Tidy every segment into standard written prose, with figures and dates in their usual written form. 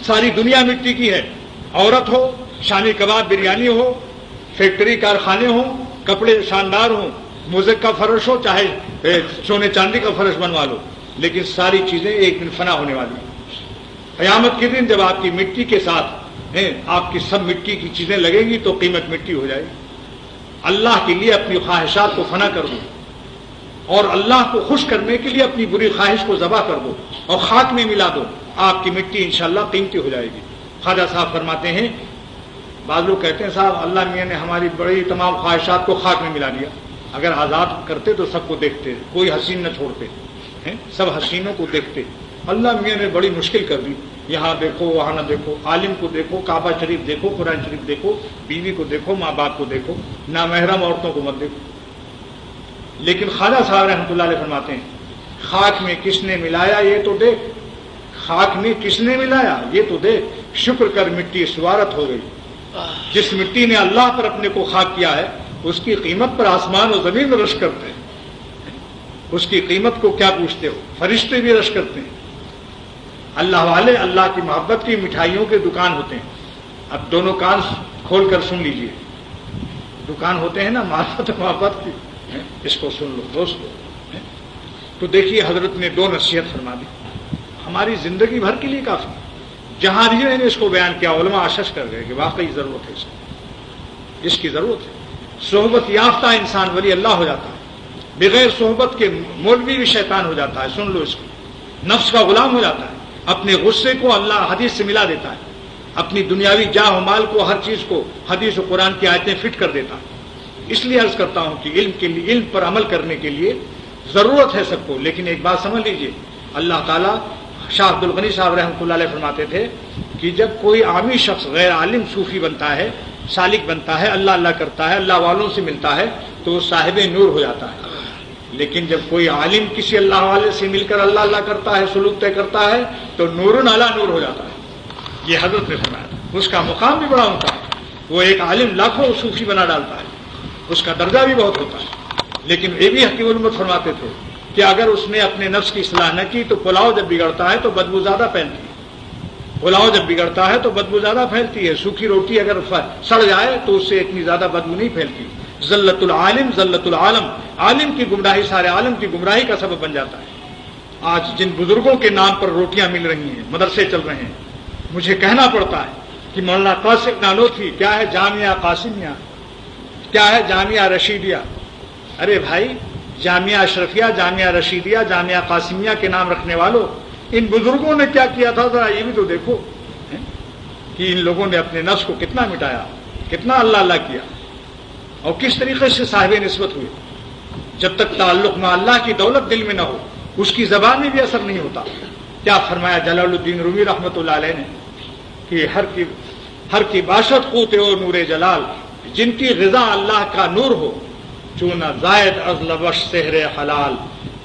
ساری دنیا مٹی کی ہے. عورت ہو، شامی کباب بریانی ہو، فیکٹری کارخانے ہوں، کپڑے شاندار ہوں، موزیک کا فرش ہو، چاہے سونے چاندی کا فرش بنوا لو، لیکن ساری چیزیں ایک دن فنا ہونے والی ہیں. قیامت کے دن جب آپ کی مٹی کے ساتھ آپ کی سب مٹی کی چیزیں لگیں گی تو قیمت مٹی ہو جائے گی. اللہ کے لیے اپنی خواہشات کو فنا کر دو اور اللہ کو خوش کرنے کے لیے اپنی بری خواہش کو ذبح کر دو اور خاک میں ملا دو، آپ کی مٹی انشاءاللہ قیمتی ہو جائے گی. خواجہ صاحب فرماتے ہیں، بعض لوگ کہتے ہیں صاحب اللہ میاں نے ہماری بڑی تمام خواہشات کو خاک میں ملا دیا. اگر آزاد کرتے تو سب کو دیکھتے، کوئی حسین نہ چھوڑتے، سب حسینوں کو دیکھتے. اللہ میاں نے بڑی مشکل کر دی، یہاں دیکھو وہاں نہ دیکھو، عالم کو دیکھو، کعبہ شریف دیکھو، قرآن شریف دیکھو، بیوی کو دیکھو، ماں باپ کو دیکھو، نامحرم عورتوں کو مت دیکھو. لیکن خواجہ صاحب رحمۃ اللہ علیہ فرماتے ہیں، خاک میں کس نے ملایا یہ تو دیکھ، خاک میں کس نے ملایا یہ تو دیکھ، شکر کر مٹی سوارت ہو گئی. جس مٹی نے اللہ پر اپنے کو خاک کیا ہے اس کی قیمت پر آسمان و زمین رش کرتے ہیں. اس کی قیمت کو کیا پوچھتے ہو، فرشتے بھی رش کرتے ہیں. اللہ والے اللہ کی محبت کی مٹھائیوں کے دکان ہوتے ہیں. اب دونوں کان کھول کر سن لیجئے، دکان ہوتے ہیں نا معرفت محبت کی، اس کو سن لو دوستو. تو دیکھیے حضرت نے دو نصیحت فرما دی، ہماری زندگی بھر کے لیے کافی. جہاں بھی نے اس کو بیان کیا علماء آشش کر گئے کہ واقعی ضرورت ہے اس کی ضرورت ہے. صحبت یافتہ انسان ولی اللہ ہو جاتا ہے، بغیر صحبت کے مولوی بھی شیطان ہو جاتا ہے. سن لو اس کو، نفس کا غلام ہو جاتا ہے، اپنے غصے کو اللہ حدیث سے ملا دیتا ہے، اپنی دنیاوی جاہ و مال کو، ہر چیز کو حدیث و قرآن کی آیتیں فٹ کر دیتا ہے. اس لیے عرض کرتا ہوں کہ علم پر عمل کرنے کے لیے ضرورت ہے سب کو. لیکن ایک بات سمجھ لیجئے، اللہ تعالیٰ شاہ عبد الغنی صاحب رحمۃ اللہ علیہ فرماتے تھے کہ جب کوئی عامی شخص غیر عالم صوفی بنتا ہے، سالک بنتا ہے، اللہ اللہ کرتا ہے، اللہ والوں سے ملتا ہے تو وہ صاحب نور ہو جاتا ہے. لیکن جب کوئی عالم کسی اللہ والے سے مل کر اللہ اللہ کرتا ہے، سلوک طے کرتا ہے تو نور علی نور ہو جاتا ہے. یہ حضرت نے فرمایا. اس کا مقام بھی بڑا ہوتا ہے. وہ ایک عالم لاکھوں صوفی بنا ڈالتا ہے، اس کا درجہ بھی بہت ہوتا ہے. لیکن یہ بھی حکیم الامت فرماتے تھے کہ اگر اس نے اپنے نفس کی اصلاح نہ کی تو پلاؤ جب بگڑتا ہے تو بدبو زیادہ پھیلتی ہے. پلاؤ جب بگڑتا ہے تو بدبو زیادہ پھیلتی ہے. سوکھی روٹی اگر سڑ جائے تو اس سے اتنی زیادہ بدبو نہیں پھیلتی. ذلت العالم ذلت العالم، عالم کی گمراہی سارے عالم کی گمراہی کا سبب بن جاتا ہے. آج جن بزرگوں کے نام پر روٹیاں مل رہی ہیں، مدرسے چل رہے ہیں، مجھے کہنا پڑتا ہے کہ مولانا قاسم نانوتوی کیا ہے جامعہ قاسمیہ، کیا ہے جامعہ رشیدیہ. ارے بھائی، جامعہ اشرفیہ، جامعہ رشیدیہ، جامعہ قاسمیہ کے نام رکھنے والوں، ان بزرگوں نے کیا کیا تھا ذرا یہ بھی تو دیکھو کہ ان لوگوں نے اپنے نفس کو کتنا مٹایا، کتنا اللہ اللہ کیا اور کس طریقے سے صاحب نسبت ہوئے. جب تک تعلق میں اللہ کی دولت دل میں نہ ہو اس کی زبان میں بھی اثر نہیں ہوتا. کیا فرمایا جلال الدین رومی رحمۃ اللہ علیہ نے کہ ہر کی باشد قوت و نور جلال، جن کی غذا اللہ کا نور ہو، چونہ زائد از لبش سحر حلال،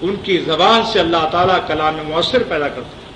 ان کی زبان سے اللہ تعالیٰ کلام مؤثر پیدا کرتا ہے.